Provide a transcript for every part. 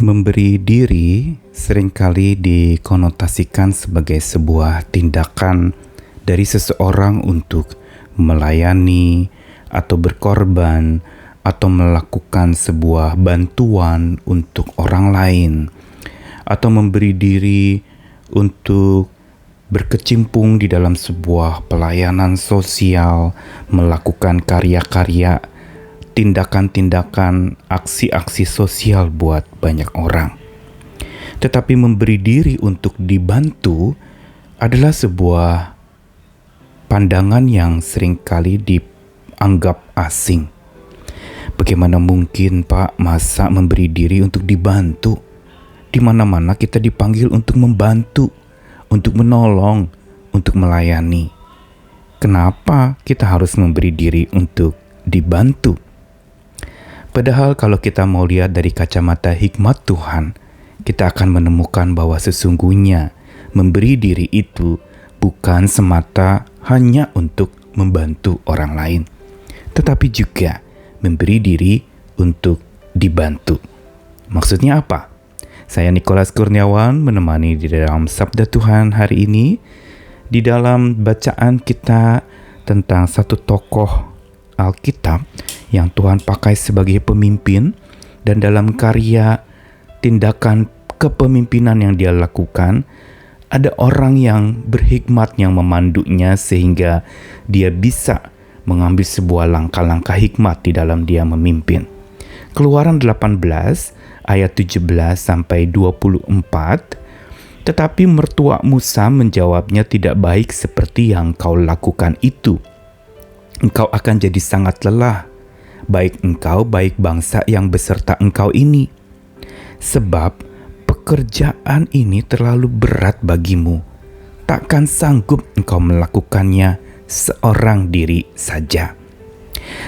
Memberi diri seringkali dikonotasikan sebagai sebuah tindakan dari seseorang untuk melayani atau berkorban atau melakukan sebuah bantuan untuk orang lain, atau memberi diri untuk berkecimpung di dalam sebuah pelayanan sosial, melakukan karya-karya, tindakan-tindakan, aksi-aksi sosial buat banyak orang. Tetapi memberi diri untuk dibantu adalah sebuah pandangan yang seringkali dianggap asing. Bagaimana mungkin, Pak, masa memberi diri untuk dibantu? Di mana-mana kita dipanggil untuk membantu, untuk menolong, untuk melayani. Kenapa kita harus memberi diri untuk dibantu? Padahal kalau kita mau lihat dari kacamata hikmat Tuhan, kita akan menemukan bahwa sesungguhnya memberi diri itu bukan semata hanya untuk membantu orang lain, tetapi juga memberi diri untuk dibantu. Maksudnya apa? Saya Nikolas Kurniawan menemani di dalam Sabda Tuhan hari ini, di dalam bacaan kita tentang satu tokoh Alkitab yang Tuhan pakai sebagai pemimpin, dan dalam karya tindakan kepemimpinan yang dia lakukan, ada orang yang berhikmat yang memandunya sehingga dia bisa mengambil sebuah langkah-langkah hikmat di dalam dia memimpin. Keluaran 18 ayat 17 sampai 24. Tetapi mertua Musa menjawabnya, tidak baik seperti yang kau lakukan itu. Engkau akan jadi sangat lelah, baik engkau, baik bangsa yang beserta engkau ini. Sebab pekerjaan ini terlalu berat bagimu. Takkan sanggup engkau melakukannya seorang diri saja.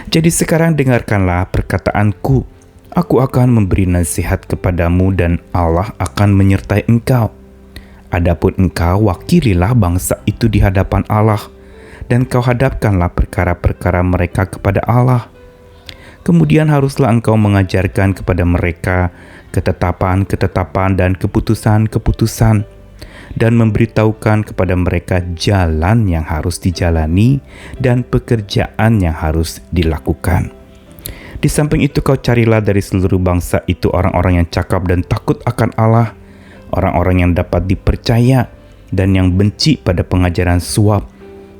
Jadi sekarang dengarkanlah perkataanku. Aku akan memberi nasihat kepadamu dan Allah akan menyertai engkau. Adapun engkau, wakililah bangsa itu di hadapan Allah, dan kau hadapkanlah perkara-perkara mereka kepada Allah. Kemudian haruslah engkau mengajarkan kepada mereka ketetapan-ketetapan dan keputusan-keputusan, dan memberitahukan kepada mereka jalan yang harus dijalani dan pekerjaan yang harus dilakukan. Di samping itu kau carilah dari seluruh bangsa itu orang-orang yang cakap dan takut akan Allah, orang-orang yang dapat dipercaya dan yang benci pada pengajaran suap.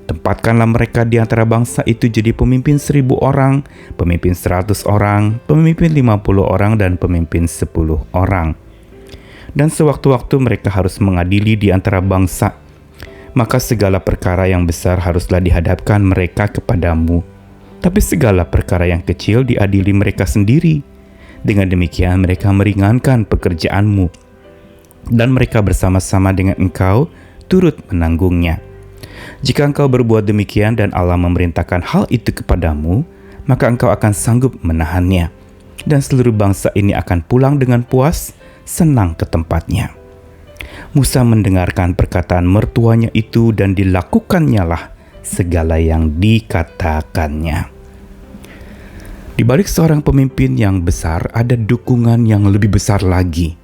Tempatkanlah mereka di antara bangsa itu jadi pemimpin 1.000 orang, pemimpin 100 orang, pemimpin 50 orang, dan pemimpin 10 orang. Dan sewaktu-waktu mereka harus mengadili di antara bangsa. Maka segala perkara yang besar haruslah dihadapkan mereka kepadamu, tapi segala perkara yang kecil diadili mereka sendiri. Dengan demikian mereka meringankan pekerjaanmu, dan mereka bersama-sama dengan engkau turut menanggungnya. Jika engkau berbuat demikian dan Allah memerintahkan hal itu kepadamu, maka engkau akan sanggup menahannya, dan seluruh bangsa ini akan pulang dengan puas, senang ke tempatnya. Musa mendengarkan perkataan mertuanya itu, dan dilakukannya lah segala yang dikatakannya. Di balik seorang pemimpin yang besar ada dukungan yang lebih besar lagi.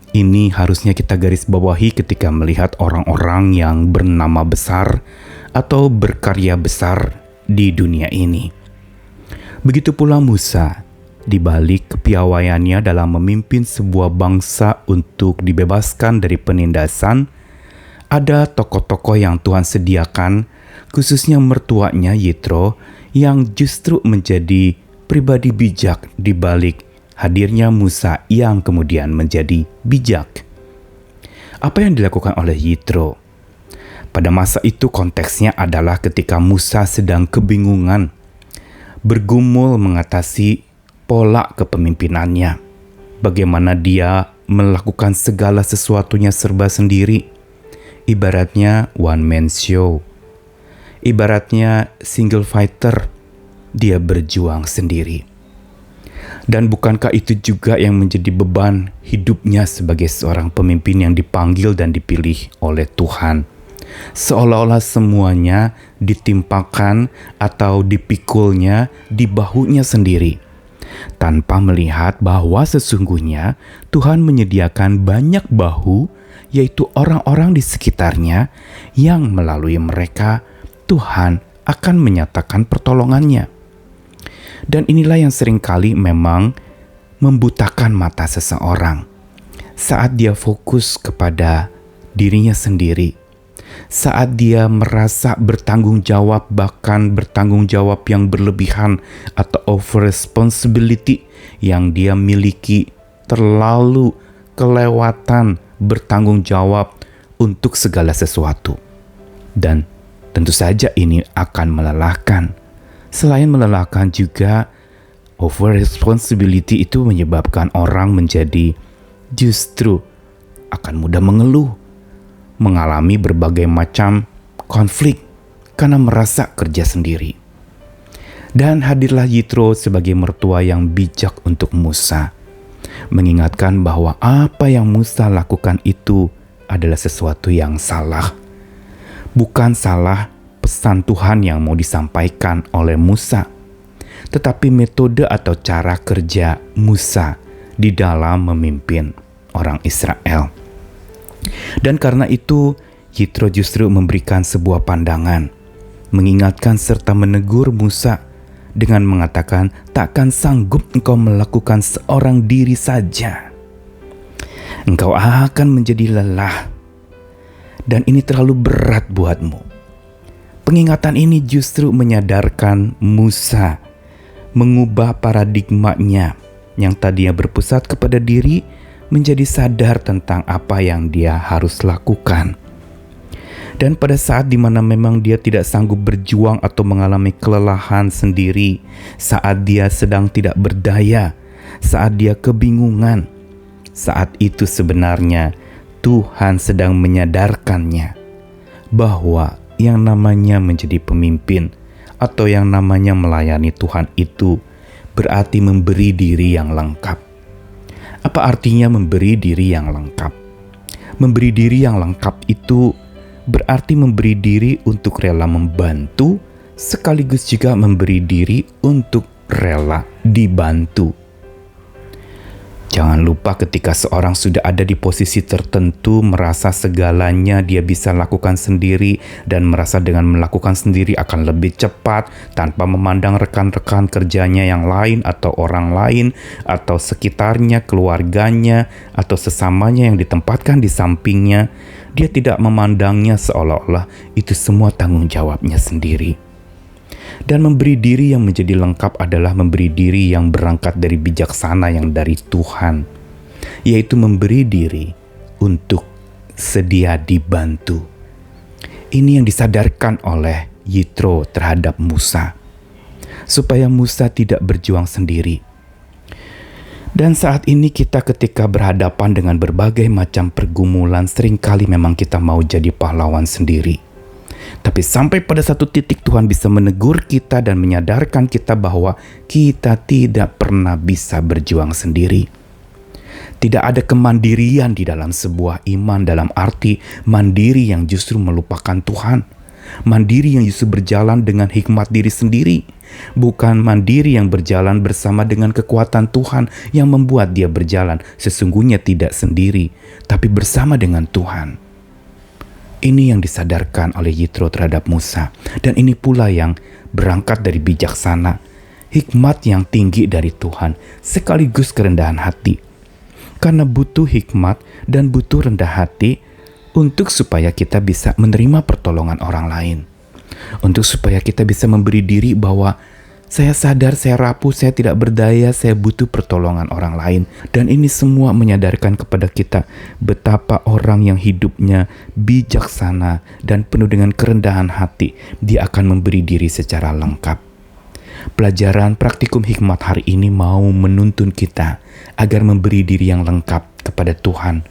Ini harusnya kita garis bawahi ketika melihat orang-orang yang bernama besar atau berkarya besar di dunia ini. Begitu pula Musa, di balik kepiawaiannya dalam memimpin sebuah bangsa untuk dibebaskan dari penindasan, ada tokoh-tokoh yang Tuhan sediakan, khususnya mertuanya Yitro, yang justru menjadi pribadi bijak di balik hadirnya Musa yang kemudian menjadi bijak. Apa yang dilakukan oleh Yitro? Pada masa itu konteksnya adalah ketika Musa sedang kebingungan, bergumul mengatasi pola kepemimpinannya. Bagaimana dia melakukan segala sesuatunya serba sendiri. Ibaratnya one man show. Ibaratnya single fighter. Dia berjuang sendiri. Dan bukankah itu juga yang menjadi beban hidupnya sebagai seorang pemimpin yang dipanggil dan dipilih oleh Tuhan? Seolah-olah semuanya ditimpakan atau dipikulnya di bahunya sendiri. tanpa melihat bahwa sesungguhnya Tuhan menyediakan banyak bahu, yaitu orang-orang di sekitarnya, yang melalui mereka Tuhan akan menyatakan pertolongannya. Dan inilah yang seringkali memang membutakan mata seseorang saat dia fokus kepada dirinya sendiri, saat dia merasa bertanggung jawab, bahkan bertanggung jawab yang berlebihan atau over responsibility yang dia miliki, terlalu kelewatan bertanggung jawab untuk segala sesuatu. Dan tentu saja ini akan melelahkan. Selain melelahkan juga, over responsibility itu menyebabkan orang menjadi justru akan mudah mengeluh, mengalami berbagai macam konflik karena merasa kerja sendiri. Dan hadirlah Yitro sebagai mertua yang bijak untuk Musa, mengingatkan bahwa apa yang Musa lakukan itu adalah sesuatu yang salah. Bukan salah pesan Tuhan yang mau disampaikan oleh Musa, tetapi metode atau cara kerja Musa di dalam memimpin orang Israel. Dan karena itu, Yitro justru memberikan sebuah pandangan, mengingatkan serta menegur Musa dengan mengatakan, takkan sanggup engkau melakukan seorang diri saja. Engkau akan menjadi lelah, dan ini terlalu berat buatmu. Pengingatan ini justru menyadarkan Musa mengubah paradigmanya yang tadinya berpusat kepada diri menjadi sadar tentang apa yang dia harus lakukan. Dan pada saat dimana memang dia tidak sanggup berjuang atau mengalami kelelahan sendiri, saat dia sedang tidak berdaya, saat dia kebingungan, saat itu sebenarnya Tuhan sedang menyadarkannya bahwa yang namanya menjadi pemimpin atau yang namanya melayani Tuhan itu berarti memberi diri yang lengkap. Apa artinya memberi diri yang lengkap? Memberi diri yang lengkap itu berarti memberi diri untuk rela membantu, sekaligus juga memberi diri untuk rela dibantu. Jangan lupa ketika seorang sudah ada di posisi tertentu, merasa segalanya dia bisa lakukan sendiri dan merasa dengan melakukan sendiri akan lebih cepat tanpa memandang rekan-rekan kerjanya yang lain atau orang lain atau sekitarnya, keluarganya atau sesamanya yang ditempatkan di sampingnya. Dia tidak memandangnya seolah-olah itu semua tanggung jawabnya sendiri. Dan memberi diri yang menjadi lengkap adalah memberi diri yang berangkat dari bijaksana yang dari Tuhan, yaitu memberi diri untuk sedia dibantu. Ini yang disadarkan oleh Yitro terhadap Musa, supaya Musa tidak berjuang sendiri. Dan saat ini kita ketika berhadapan dengan berbagai macam pergumulan, seringkali memang kita mau jadi pahlawan sendiri. Tapi sampai pada satu titik Tuhan bisa menegur kita dan menyadarkan kita bahwa kita tidak pernah bisa berjuang sendiri. Tidak ada kemandirian di dalam sebuah iman dalam arti mandiri yang justru melupakan Tuhan. Mandiri yang justru berjalan dengan hikmat diri sendiri. Bukan mandiri yang berjalan bersama dengan kekuatan Tuhan yang membuat dia berjalan sesungguhnya tidak sendiri, tapi bersama dengan Tuhan. Ini yang disadarkan oleh Yitro terhadap Musa. Dan ini pula yang berangkat dari bijaksana, hikmat yang tinggi dari Tuhan, sekaligus kerendahan hati. Karena butuh hikmat dan butuh rendah hati untuk supaya kita bisa menerima pertolongan orang lain. Untuk supaya kita bisa memberi diri bahwa saya sadar, saya rapuh, saya tidak berdaya, saya butuh pertolongan orang lain. Dan ini semua menyadarkan kepada kita betapa orang yang hidupnya bijaksana dan penuh dengan kerendahan hati, dia akan memberi diri secara lengkap. Pelajaran praktikum hikmat hari ini mau menuntun kita agar memberi diri yang lengkap kepada Tuhan.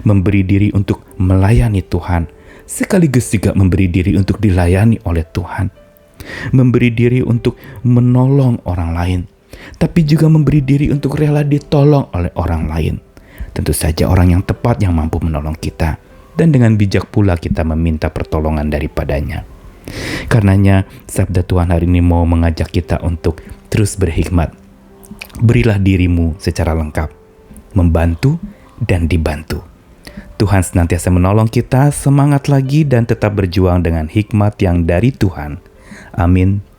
Memberi diri untuk melayani Tuhan, sekaligus juga memberi diri untuk dilayani oleh Tuhan. Memberi diri untuk menolong orang lain, tapi juga memberi diri untuk rela ditolong oleh orang lain. Tentu saja orang yang tepat yang mampu menolong kita, dan dengan bijak pula kita meminta pertolongan daripadanya. Karenanya sabda Tuhan hari ini mau mengajak kita untuk terus berhikmat, Berilah dirimu secara lengkap, membantu dan dibantu. Tuhan senantiasa menolong kita semangat lagi dan tetap berjuang dengan hikmat yang dari Tuhan. Amin.